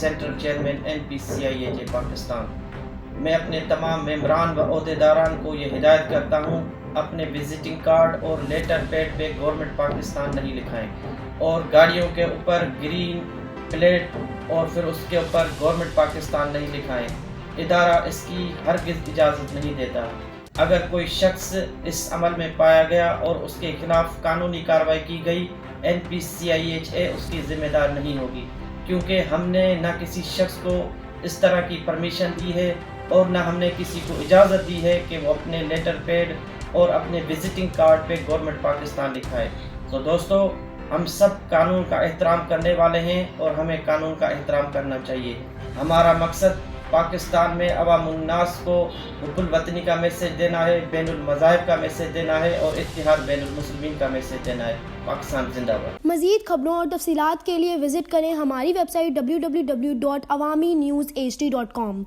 Central chairman NPCIAJ Pakistan. میں اپنے تمام ممبران و عہدیداران کو یہ ہدایت کرتا ہوں اپنے وزٹنگ کارڈ اور لیٹر پیڈ پہ گورنمنٹ پاکستان نہیں لکھائیں، اور گاڑیوں کے اوپر گرین پلیٹ اور پھر اس کے اوپر گورنمنٹ پاکستان نہیں لکھائیں۔ ادارہ اس کی ہرگز اجازت نہیں دیتا۔ اگر کوئی شخص اس عمل میں پایا گیا اور اس کے خلاف قانونی کارروائی کی گئی، NPCIAJ اس کی ذمہ دار نہیں ہوگی، کیونکہ ہم نے نہ کسی شخص کو اس طرح کی پرمیشن دی ہے اور نہ ہم نے کسی کو اجازت دی ہے کہ وہ اپنے لیٹر پیڈ اور اپنے وزٹنگ کارڈ پہ گورنمنٹ پاکستان لکھائے۔ تو دوستو، ہم سب قانون کا احترام کرنے والے ہیں اور ہمیں قانون کا احترام کرنا چاہیے۔ ہمارا مقصد پاکستان میں عوام الناس کو حب الوطنی کا میسیج دینا ہے، بین المذاہب کا میسیج دینا ہے اور اتحاد بین المسلمین کا میسیج دینا ہے۔ پاکستان زندہ باد۔ مزید خبروں اور تفصیلات کے لیے وزٹ کریں ہماری ویب سائٹ www.awami-news hd.com۔